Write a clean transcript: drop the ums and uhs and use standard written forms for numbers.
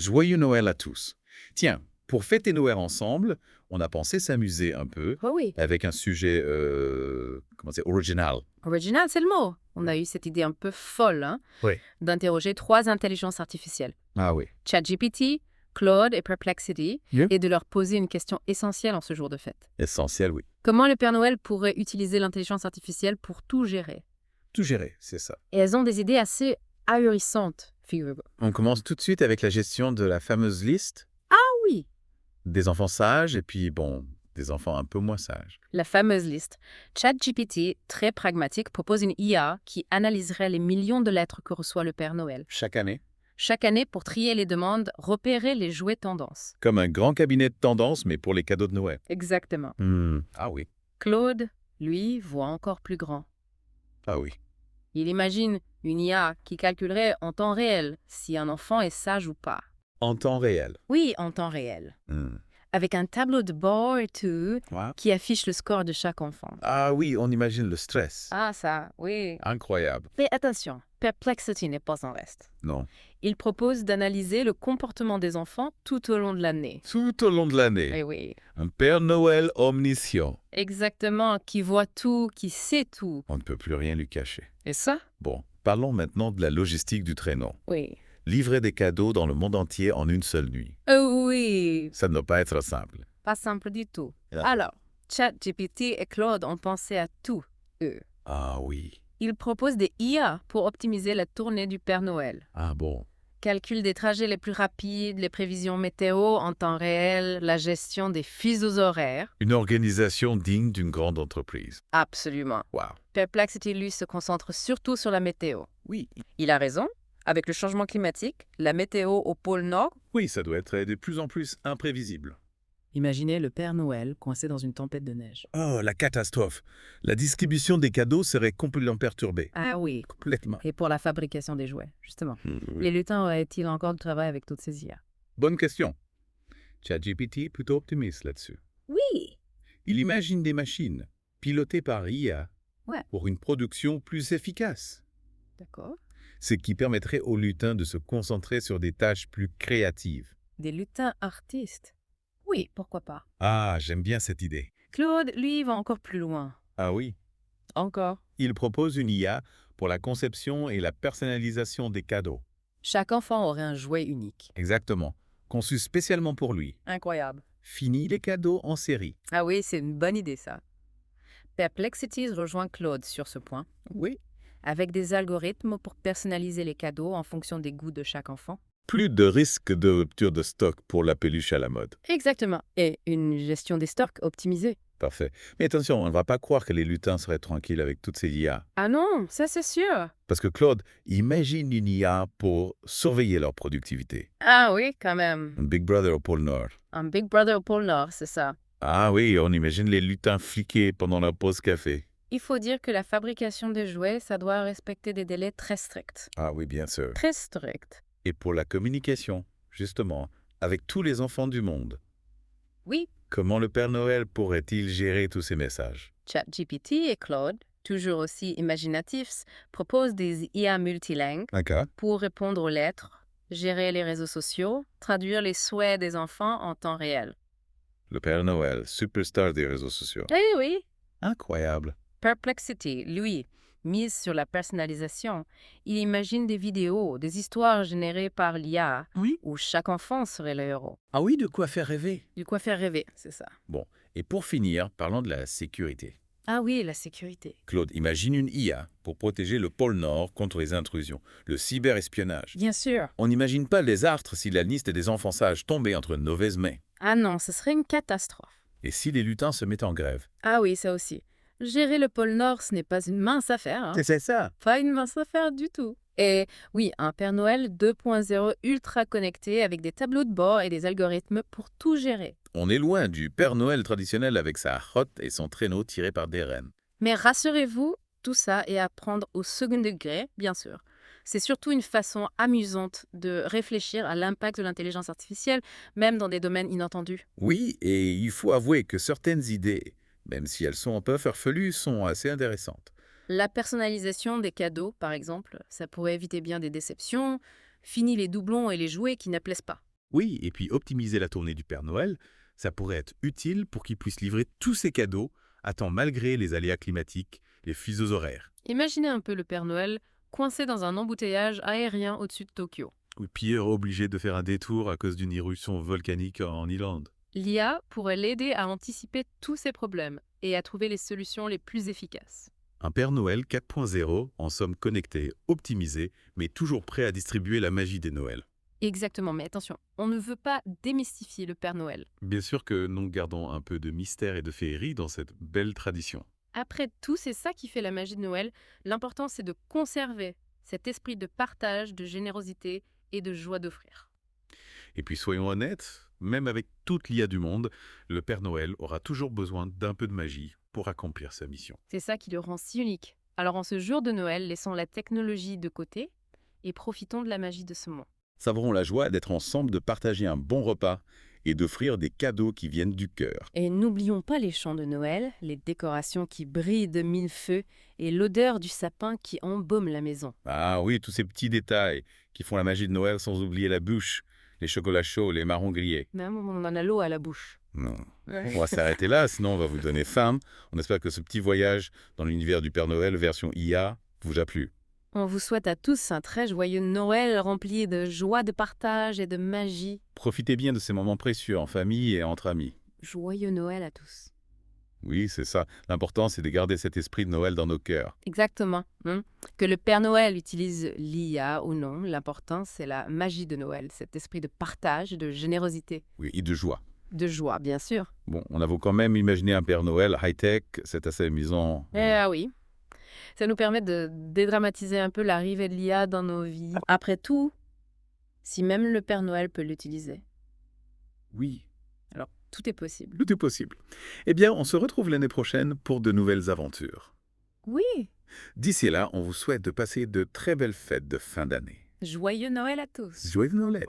Joyeux Noël à tous. Tiens, pour fêter Noël ensemble, on a pensé s'amuser un peu Oh oui, avec un sujet, original. original, c'est le mot. On a eu cette idée un peu folle Oui. d'interroger 3 intelligences artificielles, Ah oui. ChatGPT, Claude et Perplexity, Yeah. et de leur poser une question essentielle en ce jour de fête. Essentiel, oui. Comment le Père Noël pourrait utiliser l'intelligence artificielle pour tout gérer? Tout gérer, c'est ça. Et elles ont des idées assez ahurissantes, figurez-vous. On commence tout de suite avec la gestion de la fameuse liste Ah oui, des enfants sages et puis, des enfants un peu moins sages. la fameuse liste. ChatGPT, très pragmatique, propose une IA qui analyserait les millions de lettres que reçoit le Père Noël Chaque année. chaque année pour trier les demandes, repérer les jouets tendances. Comme un grand cabinet de tendance, mais pour les cadeaux de Noël. Exactement. Ah oui. Claude, lui, voit encore plus grand. Ah oui. Il imagine une IA qui calculerait en temps réel si un enfant est sage ou pas. En temps réel. Oui, en temps réel. Hmm. Avec un tableau de bord et tout, Ouais. qui affiche le score de chaque enfant. Ah oui, on imagine le stress. Ah ça, oui. Incroyable. Mais attention, Perplexity n'est pas en reste. Non. Il propose d'analyser le comportement des enfants tout au long de l'année. Tout au long de l'année. Eh oui, Un Père Noël omniscient. exactement, qui voit tout, qui sait tout. On ne peut plus rien lui cacher. Et ça? Bon, parlons maintenant de la logistique du traîneau. Oui. Livrer des cadeaux dans le monde entier en une seule nuit. Oh oui, Ça ne doit pas être simple. pas simple du tout. Ah. Alors, ChatGPT et Claude ont pensé à tout, eux. Ah oui. Ils proposent des IA pour optimiser la tournée du Père Noël. Ah bon. Calcul des trajets les plus rapides, les prévisions météo en temps réel, la gestion des fuseaux horaires. Une organisation digne d'une grande entreprise. Absolument. Wow. Perplexity, lui, se concentre surtout sur la météo. Oui. Il a raison. Avec le changement climatique, la météo au pôle Nord. Oui, ça doit être de plus en plus imprévisible. Imaginez le Père Noël coincé dans une tempête de neige. Oh, la catastrophe. La distribution des cadeaux serait complètement perturbée. Ah oui. Complètement. Et pour la fabrication des jouets, justement. Oui. Les lutins auraient-ils encore du travail avec toutes ces IA? Bonne question. ChatGPT est plutôt optimiste là-dessus. Oui. Il imagine des machines pilotées par IA Ouais. pour une production plus efficace, D'accord. ce qui permettrait aux lutins de se concentrer sur des tâches plus créatives. Des lutins artistes. Oui, pourquoi pas. Ah, j'aime bien cette idée. Claude, lui, va encore plus loin. Ah oui. Encore. Il propose une IA pour la conception et la personnalisation des cadeaux. Chaque enfant aurait un jouet unique. Exactement. Conçu spécialement pour lui. Incroyable. Fini les cadeaux en série. Ah oui, c'est une bonne idée, ça. Perplexity rejoint Claude sur ce point, Oui. avec des algorithmes pour personnaliser les cadeaux en fonction des goûts de chaque enfant. Plus de risque de rupture de stock pour la peluche à la mode. Exactement. Et une gestion des stocks optimisée. Parfait. Mais attention, on ne va pas croire que les lutins seraient tranquilles avec toutes ces IA. Ah non, ça c'est sûr. Parce que Claude imagine une IA pour surveiller leur productivité. Ah oui, quand même. Un Big Brother au pôle Nord. Un Big Brother au pôle Nord, c'est ça. Ah oui, on imagine les lutins fliqués pendant leur pause café. Il faut dire que la fabrication des jouets, ça doit respecter des délais très stricts. Ah oui, bien sûr. Très stricts. Et pour la communication, justement, avec tous les enfants du monde. Oui, Comment le Père Noël pourrait-il gérer tous ces messages? ChatGPT et Claude, toujours aussi imaginatifs, proposent des IA multilingues D'accord. pour répondre aux lettres, gérer les réseaux sociaux, traduire les souhaits des enfants en temps réel. Le Père Noël, superstar des réseaux sociaux. Eh oui, Incroyable. Perplexity, lui, mise sur la personnalisation, il imagine des vidéos, des histoires générées par l'IA, Oui. où chaque enfant serait le héros. Ah oui, de quoi faire rêver. Du quoi faire rêver, c'est ça. Bon, et pour finir, parlons de la sécurité. Ah oui, la sécurité. Claude, imagine une IA pour protéger le pôle Nord contre les intrusions, le cyberespionnage. Bien sûr. On n'imagine pas les astres si la liste des enfants sages tombait entre de mauvaises mains. Ah non, ce serait une catastrophe. Et si les lutins se mettent en grève. Ah oui, ça aussi. Gérer le pôle Nord, ce n'est pas une mince affaire. Hein. C'est ça. Pas une mince affaire du tout. Et oui, un Père Noël 2.0 ultra connecté avec des tableaux de bord et des algorithmes pour tout gérer. On est loin du Père Noël traditionnel avec sa hotte et son traîneau tiré par des rennes. Mais rassurez-vous, tout ça est à prendre au second degré, bien sûr. C'est surtout une façon amusante de réfléchir à l'impact de l'intelligence artificielle, même dans des domaines inattendus. Oui, et il faut avouer que certaines idées, même si elles sont un peu farfelues, sont assez intéressantes. La personnalisation des cadeaux, par exemple, ça pourrait éviter bien des déceptions. Fini les doublons et les jouets qui ne plaisent pas. Oui, et puis optimiser la tournée du Père Noël, ça pourrait être utile pour qu'il puisse livrer tous ses cadeaux à temps malgré les aléas climatiques, les fuseaux horaires. Imaginez un peu le Père Noël coincé dans un embouteillage aérien au-dessus de Tokyo. Ou pire, obligé de faire un détour à cause d'une éruption volcanique en Irlande. L'IA pourrait l'aider à anticiper tous ces problèmes et à trouver les solutions les plus efficaces. Un Père Noël 4.0, en somme connecté, optimisé, mais toujours prêt à distribuer la magie des Noëls. Exactement, mais attention, on ne veut pas démystifier le Père Noël. Bien sûr que nous gardons un peu de mystère et de féerie dans cette belle tradition. Après tout, c'est ça qui fait la magie de Noël. L'important, c'est de conserver cet esprit de partage, de générosité et de joie d'offrir. Et puis soyons honnêtes, même avec toute l'IA du monde, le Père Noël aura toujours besoin d'un peu de magie pour accomplir sa mission. C'est ça qui le rend si unique. Alors en ce jour de Noël, laissons la technologie de côté et profitons de la magie de ce moment. Savourons la joie d'être ensemble, de partager un bon repas et d'offrir des cadeaux qui viennent du cœur. Et n'oublions pas les chants de Noël, les décorations qui brillent de mille feux et l'odeur du sapin qui embaume la maison. Ah oui, tous ces petits détails qui font la magie de Noël sans oublier la bûche, les chocolats chauds, les marrons grillés. Même on en a l'eau à la bouche. Non. Ouais. On va s'arrêter là, sinon on va vous donner faim. On espère que ce petit voyage dans l'univers du Père Noël version IA vous a plu. On vous souhaite à tous un très joyeux Noël rempli de joie, de partage et de magie. Profitez bien de ces moments précieux en famille et entre amis. Joyeux Noël à tous. Oui, c'est ça. L'important, c'est de garder cet esprit de Noël dans nos cœurs. Exactement. Que le Père Noël utilise l'IA ou non, l'important c'est la magie de Noël, cet esprit de partage, de générosité, Oui, et de joie. de joie bien sûr. Bon, on a quand même imaginé un Père Noël high-tech, c'est assez amusant. Ah oui, ça nous permet de dédramatiser un peu l'arrivée de l'IA dans nos vies. Après tout, si même le Père Noël peut l'utiliser, Oui, alors tout est possible. tout est possible. Eh bien, on se retrouve l'année prochaine pour de nouvelles aventures. Oui, D'ici là, on vous souhaite de passer de très belles fêtes de fin d'année. joyeux Noël à tous. Joyeux Noël!